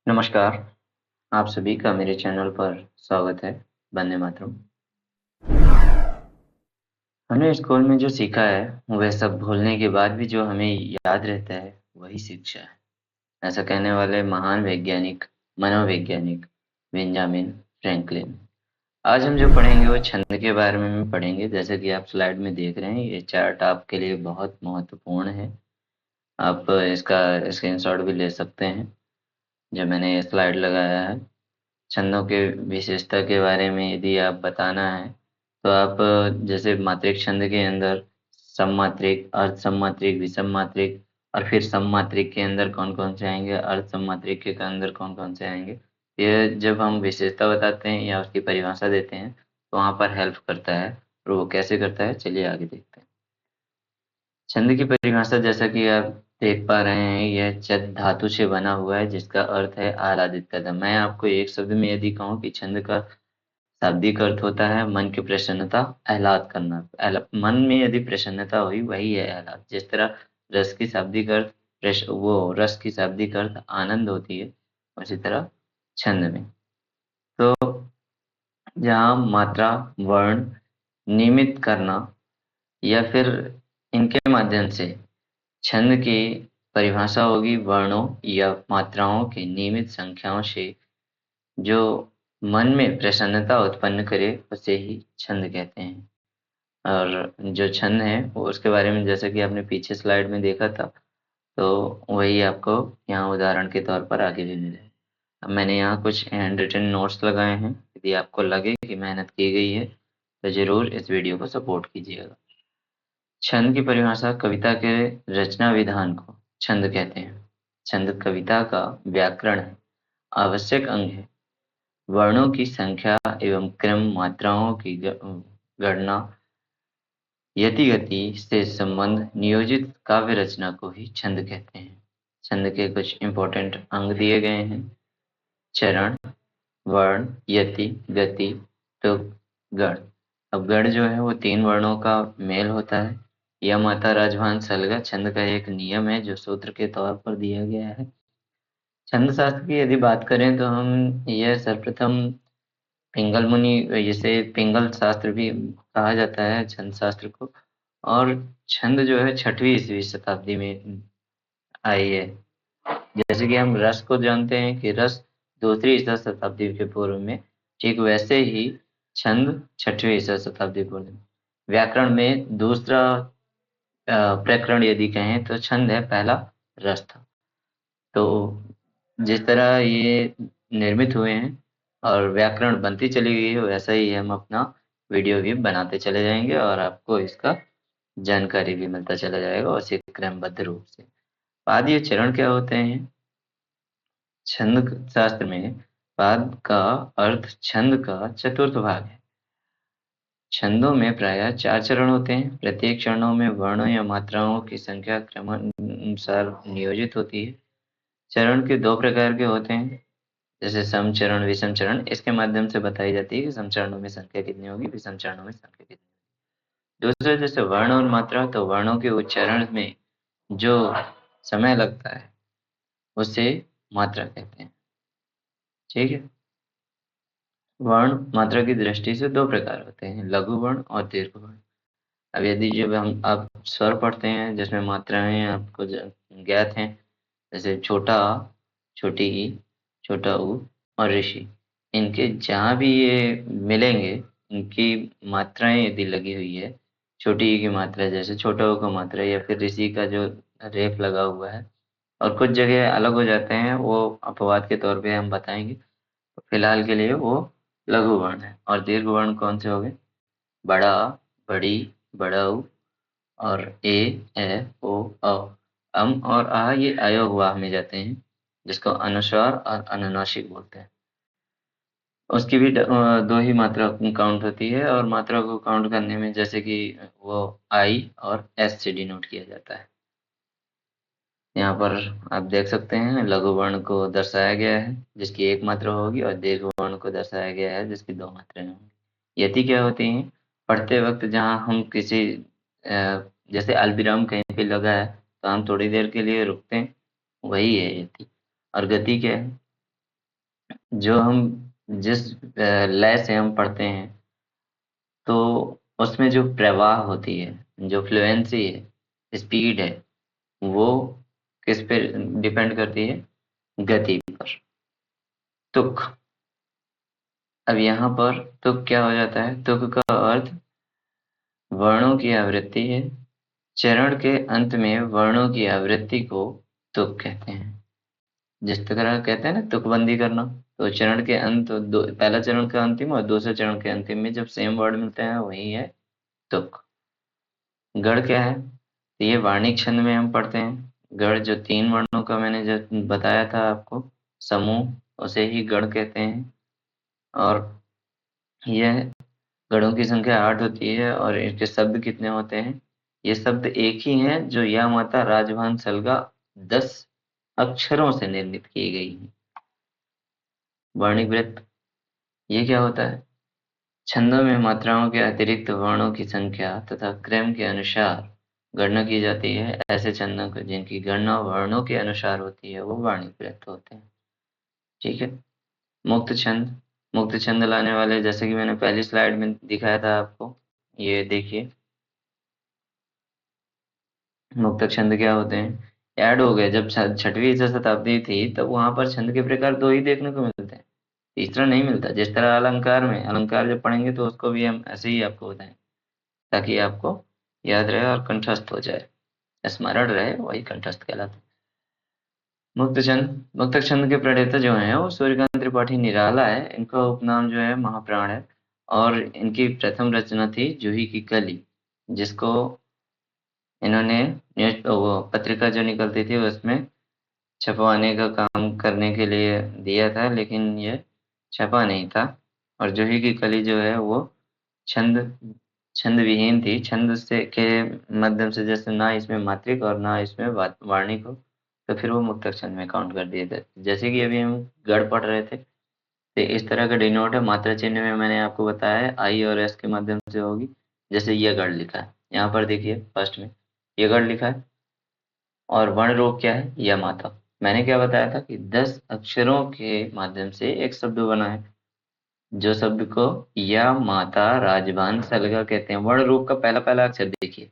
नमस्कार, आप सभी का मेरे चैनल पर स्वागत है। वंदे मातरम। हमने स्कूल में जो सीखा है, वह सब भूलने के बाद भी जो हमें याद रहता है, वही शिक्षा है। ऐसा कहने वाले महान वैज्ञानिक, मनोवैज्ञानिक बेंजामिन फ्रैंकलिन। आज हम जो पढ़ेंगे वो छंद के बारे में पढ़ेंगे। जैसे कि आप स्लाइड में देख रहे हैं, ये चार्ट आपके लिए बहुत महत्वपूर्ण है। आप इसका स्क्रीनशॉट भी ले सकते हैं, जो मैंने ये स्लाइड लगाया है। छंदों के विशेषता के बारे में यदि आप बताना है, तो आप जैसे मात्रिक छंद के अंदर सममात्रिक, अर्धसममात्रिक, विषममात्रिक और फिर सममात्रिक के अंदर कौन-कौन से आएँगे, अर्धसममात्रिक के अंदर कौन-कौन से आएँगे। ये जब हम विशेषता बताते हैं या उसकी परिभाषा देते हैं, तो वहाँ पर हेल्प करता है। और वो कैसे करता है, चलिए आगे देखते हैं। छंद की परिभाषा जैसा कि आप देख पा रहे हैं, यह छंद धातु से बना हुआ है जिसका अर्थ है आह्लादित कदम। मैं आपको एक शब्द में यदि कहूँ कि छंद का शाब्दिक अर्थ होता है मन की प्रसन्नता, आह्लाद करना। मन में यदि प्रसन्नता हुई, वही है आह्लाद। जिस तरह रस की शाब्दिक अर्थ रस की शाब्दिक अर्थ आनंद होती है, उसी तरह छंद में। तो जहाँ मात्रा, वर्ण, नियमित करना या फिर इनके माध्यम से छंद की परिभाषा होगी वर्णों या मात्राओं की नियमित संख्याओं से जो मन में प्रसन्नता उत्पन्न करे, उसे ही छंद कहते हैं। और जो छंद है वो उसके बारे में जैसा कि आपने पीछे स्लाइड में देखा था, तो वही आपको यहाँ उदाहरण के तौर पर आगे भी मिले। अब मैंने यहाँ कुछ हैंड रिटन नोट्स लगाए हैं। यदि आपको लगे कि मेहनत की गई है, तो ज़रूर इस वीडियो को सपोर्ट कीजिएगा। छंद की परिभाषा कविता के रचना विधान को छंद कहते हैं। छंद कविता का व्याकरण है, आवश्यक अंग है। वर्णों की संख्या एवं क्रम, मात्राओं की गणना, यति-गति से संबंध नियोजित काव्य रचना को ही छंद कहते हैं। छंद के कुछ इम्पोर्टेंट अंग दिए गए हैं। चरण, वर्ण, यति, गति, तुक, गण। अब गण जो है वो 3 वर्णों का मेल होता है। यम, आता, राजभान, सलगा छंद का एक नियम है जो सूत्र के तौर पर दिया गया है। छंद शास्त्र की यदि बात करें तो हम यह सर्वप्रथम पिंगल मुनि, जिसे पिंगल शास्त्र भी कहा जाता है छंद शास्त्र को। और छंद जो है 6वीं ईसवी शताब्दी में आई है। जैसे कि हम रस को जानते हैं कि रस दूसरी ईसा शताब्दी के पूर्व में, ठीक वैसे ही छंद 6वीं ईसा शताब्दी पूर्व में। व्याकरण में दूसरा प्रकरण यदि कहें तो छंद है, पहला रस था। तो जिस तरह ये निर्मित हुए हैं और व्याकरण बनती चली गई है, वैसा ही हम अपना वीडियो भी बनाते चले जाएँगे और आपको इसका जानकारी भी मिलता चला जाएगा उसी क्रमबद्ध रूप से। पादीय चरण क्या होते हैं? छंद शास्त्र में पाद का अर्थ छंद का चतुर्थ भाग है। छंदों में प्रायः 4 चरण होते हैं। प्रत्येक चरणों में वर्णों या मात्राओं की संख्या क्रमानुसार नियोजित होती है। चरण के 2 प्रकार के होते हैं, जैसे सम चरण, विषम चरण। इसके माध्यम से बताई जाती है कि सम चरणों में संख्या कितनी होगी, विषम चरणों में संख्या कितनी होगी। दूसरा जैसे वर्ण और मात्रा, तो वर्णों के उच्चारण में जो समय लगता है, उसे मात्रा कहते हैं। ठीक है? वर्ण मात्रा की दृष्टि से 2 प्रकार होते हैं, लघु वर्ण और दीर्घ वर्ण। अब यदि जब हम आप स्वर पढ़ते हैं जिसमें मात्राएँ आपको ज्ञात हैं, जैसे छोटा आ, छोटी ई, छोटा ऊ और ऋषि। इनके जहाँ भी ये मिलेंगे, इनकी मात्राएँ यदि लगी हुई है, छोटी ई की मात्रा जैसे छोटा ऊ का मात्रा या फिर ऋषि का जो रेफ लगा हुआ है, और कुछ जगह अलग हो जाते हैं, वो अपवाद के तौर पे हम बताएँगे। फिलहाल के लिए वो लघु वर्ण है। और दीर्घ वर्ण कौन से हो गए? बड़ा अ, बड़ी, बड़ा ऊ और ए, ए, ओ, औ। अम और आ ये अयोग वाह में जाते हैं, जिसको अनुस्वार और अनुनासिक बोलते हैं। उसकी भी 2 ही मात्रा काउंट होती है और मात्रा को काउंट करने में जैसे कि वो आई और एस से डिनोट किया जाता है। यहाँ पर आप देख सकते हैं लघु वर्ण को दर्शाया गया है जिसकी 1 मात्रा होगी और दीर्घ वर्ण को दर्शाया गया है जिसकी 2 मात्राएँ होंगी। यति क्या होती हैं? पढ़ते वक़्त जहाँ हम किसी जैसे अल्पविराम कहीं पे लगा है, तो हम थोड़ी देर के लिए रुकते हैं, वही है यति। और गति क्या है? जो हम जिस लय से हम पढ़ते हैं, तो उसमें जो प्रवाह होती है, जो फ्लुएंसी है, स्पीड है, वो किस पे डिपेंड करती है? गति पर। तुक। अब यहाँ पर तुक क्या हो जाता है? तुक का अर्थ वर्णों की आवृत्ति है। चरण के अंत में वर्णों की आवृत्ति को तुक कहते हैं। जिस तरह कहते हैं ना तुकबंदी करना, तो चरण के अंत पहला चरण का अंतिम और दूसरे चरण के अंतिम में जब सेम वर्ड मिलते हैं वही है तुक। गढ़ क्या है? तो ये वार्णिक छंद में हम पढ़ते हैं। गढ़ जो 3 वर्णों का मैंने जो बताया था आपको समूह, उसे ही गढ़ कहते हैं। और यह गढ़ों की संख्या 8 होती है और इसके शब्द कितने होते हैं? ये शब्द एक ही हैं जो या माता राजभान सलगा 10 अक्षरों से निर्मित की गई है। वर्णिक वृत्त ये क्या होता है? छंदों में मात्राओं के अतिरिक्त वर्णों की संख्या तथा क्रम के अनुसार गणना की जाती है। ऐसे छंदों को जिनकी गणना वर्णों के अनुसार होती है वो वर्णिक वृत्त होते हैं। ठीक है। मुक्त छंद। मुक्त छंद लाने वाले जैसे कि मैंने पहली स्लाइड में दिखाया था आपको, ये देखिए मुक्त छंद क्या होते हैं? ऐड हो गए। जब 6वीं शताब्दी थी तब वहां पर छंद के प्रकार 2 ही देखने को मिलते हैं, तीसरा नहीं मिलता। जिस तरह अलंकार में, अलंकार जब पढ़ेंगे तो उसको भी हम ऐसे ही आपको बताएं ताकि आपको याद रहे और कंठस्थ हो जाए, स्मरण रहे, वही कंठस्थ कहलाता है। मुक्त छंद। मुक्त छंद के प्रणेता जो हैं वो सूर्यकांत त्रिपाठी निराला है। इनका उपनाम जो है महाप्राण है और इनकी प्रथम रचना थी जूही की कली, जिसको इन्होंने वो पत्रिका जो निकलती थी उसमें छपवाने का काम करने के लिए दिया था, लेकिन ये छपा नहीं था। और जूही की कली जो है वो छंद छंद विहीन थी। छंद से के माध्यम से जैसे ना इसमें मात्रिक और ना इसमें वार्णिक हो, तो फिर वो मुक्तक छंद में काउंट कर दिए थे। जैसे कि अभी हम गढ़ पढ़ रहे थे, तो इस तरह का डिनोट है। मात्रा चिन्ह में मैंने आपको बताया है आई और एस के माध्यम से होगी। जैसे ये गढ़ लिखा है, यहाँ पर देखिए फर्स्ट में ये गढ़ लिखा है और वर्ण रूप क्या है? या माता। मैंने क्या बताया था कि 10 अक्षरों के माध्यम से एक शब्द बना है, जो शब्द को या माता राजभान सलगा कहते हैं। वर्ण रूप का पहला पहला अक्षर देखिए,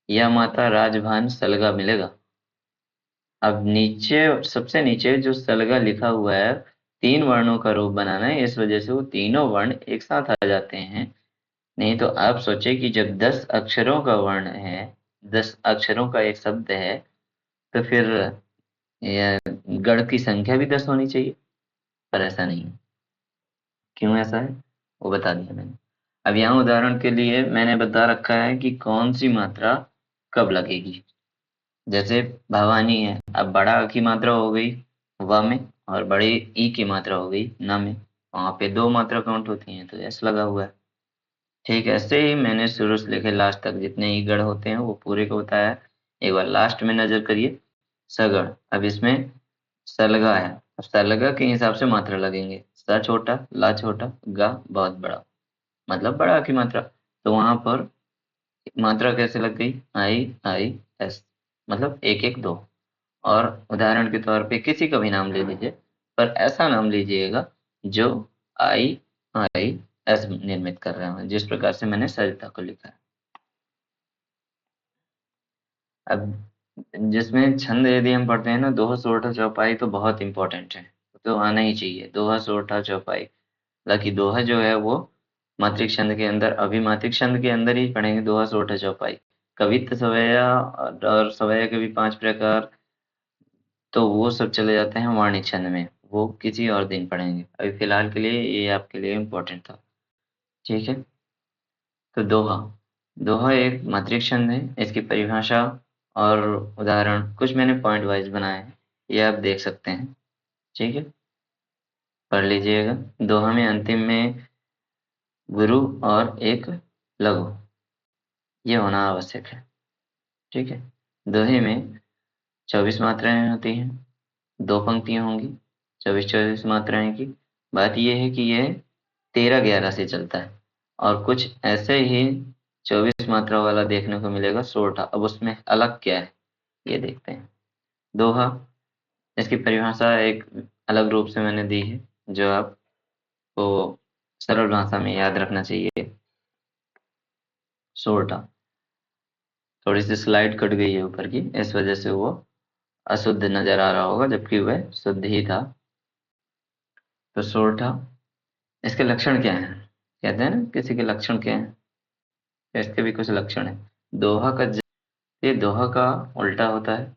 या माता राजभान सलगा मिलेगा। अब नीचे सबसे नीचे जो सलगा लिखा हुआ है, 3 वर्णों का रूप बनाना है, इस वजह से वो तीनों वर्ण एक साथ आ जाते हैं। नहीं तो आप सोचे कि जब 10 अक्षरों का वर्ण है, 10 अक्षरों का एक शब्द है, तो फिर गढ़ की संख्या भी 10 होनी चाहिए, पर ऐसा नहीं है। क्यों ऐसा है वो बता दिया मैंने। अब यहाँ उदाहरण के लिए मैंने बता रखा है कि कौन सी मात्रा कब लगेगी। जैसे भवानी है, अब बड़ा अ की मात्रा हो गई व में और बड़ी ई की मात्रा हो गई न में, वहां पे 2 मात्रा काउंट होती हैं तो एस लगा हुआ है। ठीक ऐसे ही मैंने शुरू से लेकर लास्ट तक जितने ही गढ़ होते हैं वो पूरे को बताया है। एक बार लास्ट में नजर करिए, सगढ़। अब इसमें सलगा है, अब सलगा के हिसाब से मात्रा लगेंगे। स छोटा, ला छोटा, गा बहुत बड़ा, मतलब बड़ा की मात्रा। तो वहां पर मात्रा कैसे लग गई? आई आई एस, मतलब एक एक दो। और उदाहरण के तौर पे किसी का भी नाम ले लीजिए, पर ऐसा नाम लीजिएगा जो आई आई एस निर्मित कर रहे हो, जिस प्रकार से मैंने सरिता को लिखा है। अब जिसमें छंद यदि हम पढ़ते हैं ना, दोहा सोरठा चौपाई तो बहुत इंपॉर्टेंट है, तो आना ही चाहिए दोहा सोरठा चौपाई। हालांकि दोहा जो है वो मात्रिक छंद के अंदर, अभी मात्रिक छंद के अंदर ही पढ़ेंगे दोहा सोरठा चौपाई। कवित्त सवैया और सवैया के भी 5 प्रकार, तो वो सब चले जाते हैं वाणिज्य छंद में, वो किसी और दिन पढ़ेंगे। अभी फिलहाल के लिए ये आपके लिए इम्पोर्टेंट था। ठीक है। तो दोहा, दोहा एक मात्रिक छंद है। इसकी परिभाषा और उदाहरण कुछ मैंने पॉइंट वाइज बनाए हैं, ये आप देख सकते हैं। ठीक है, पढ़ लीजिएगा। दोहा में अंतिम में गुरु और एक लघु, ये होना आवश्यक है। ठीक है। दोहे में 24 मात्राएं होती हैं, 2 पंक्तियां होंगी, 24-24 मात्राएं की। बात यह है कि यह 13-11 से चलता है और कुछ ऐसे ही 24 मात्रा वाला देखने को मिलेगा सोरठा। अब उसमें अलग क्या है ये देखते हैं। दोहा, इसकी परिभाषा एक अलग रूप से मैंने दी है। जो आपको सरल भाषा में याद रखना चाहिए। सोरठा। थोड़ी सी स्लाइड कट गई है ऊपर की, इस वजह से वो अशुद्ध नजर आ रहा होगा, जबकि वह शुद्ध ही था। तो सोरठा, इसके लक्षण क्या हैं? कहते हैं ना किसी के लक्षण क्या हैं, तो इसके भी कुछ लक्षण हैं। दोहा का ये दोहा का उल्टा होता है।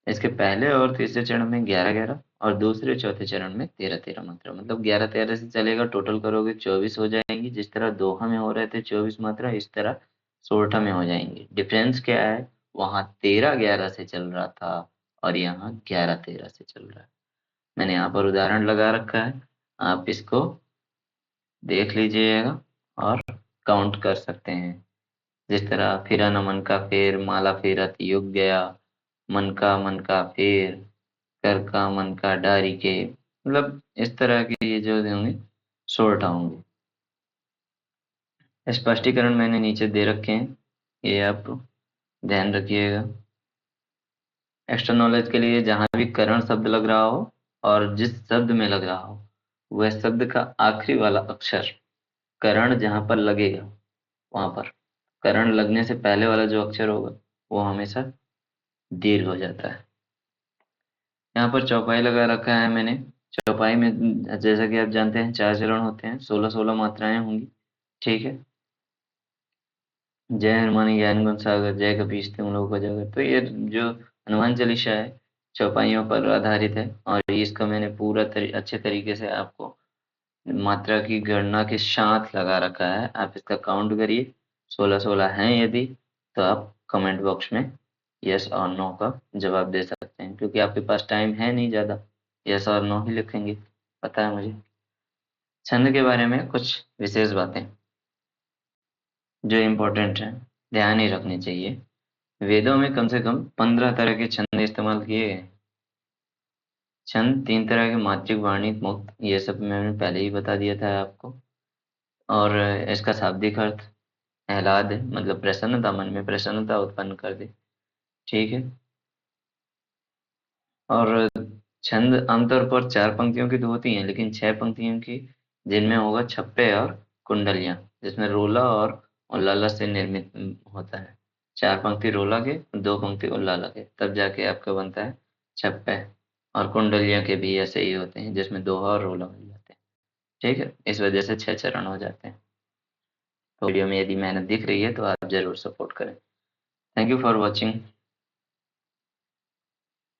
इसके पहले और तीसरे चरण में 11-11 और दूसरे चौथे चरण में 13-13 मात्रा, मतलब 11-13 से चलेगा, टोटल करोगे 24 हो जाएंगी। जिस तरह दोहा में हो रहे थे 24 मात्रा, इस तरह सोरठा में हो जाएंगी। डिफरेंस क्या है? वहां 13-11 से चल रहा था और यहाँ 11-13 से चल रहा है। मैंने यहाँ पर उदाहरण लगा रखा है, आप इसको देख लीजिएगा और काउंट कर सकते हैं। जिस तरह फिरा न मन का फेर, माला फेरत युग गया, मन का फेर, कर का मन का डारी के, मतलब इस तरह के ये जो होंगे शॉर्ट होंगे। स्पष्टीकरण मैंने नीचे दे रखे हैं, ये आप ध्यान रखिएगा। एक्स्ट्रा नॉलेज के लिए जहां भी करण शब्द लग रहा हो और जिस शब्द में लग रहा हो, वह शब्द का आखिरी वाला अक्षर करण जहां पर लगेगा, वहां पर करण लगने से पहले वाला जो अक्षर होगा वो हमेशा दीर्घ हो जाता है। यहाँ पर चौपाई लगा रखा है मैंने। चौपाई में जैसा कि आप जानते हैं 4 चरण होते हैं, 16-16 मात्राएं होंगी। ठीक है। जय हनुमान ज्ञान गुण सागर, जय कपीस तिहुँ लोक उजागर। तो ये जो हनुमान चालीसा है चौपाइयों पर आधारित है, और इसका मैंने पूरा अच्छे तरीके से आपको मात्रा की गणना के साथ लगा रखा है। आप इसका काउंट करिए, 16-16 हैं यदि, तो आप कमेंट बॉक्स में यस और नो का जवाब दे सकते हैं, क्योंकि आपके पास टाइम है नहीं ज़्यादा। यस और नो ही लिखेंगे, पता है मुझे। छंद के बारे में कुछ विशेष बातें जो इम्पोर्टेंट हैं, ध्यान ही रखनी चाहिए। वेदों में कम से कम 15 तरह के छंद इस्तेमाल किए गए। छंद 3 तरह के, मात्रिक, वर्णिक, मुक्त, ये सब मैंने पहले ही बता दिया था आपको। और इसका शाब्दिक अर्थ आह्लाद है, मतलब प्रसन्नता, मन में प्रसन्नता उत्पन्न कर दे। ठीक है। और छंद आमतौर पर 4 पंक्तियों की तो होती हैं, लेकिन 6 पंक्तियों की, जिनमें होगा छप्पे और कुंडलियां, जिसमें रोला और उल्लाला से निर्मित होता है। 4 पंक्ति रोला के, 2 पंक्ति उल्लाला के, तब जाके आपका बनता है छप्पे। और कुंडलियां के भी ऐसे ही होते हैं, जिसमें दोहा और रोला मिल जाते हैं। ठीक है। इस वजह से 6 चरण हो जाते हैं। तो वीडियो में यदि मेहनत दिख रही है तो आप जरूर सपोर्ट करें। Thank you for watching.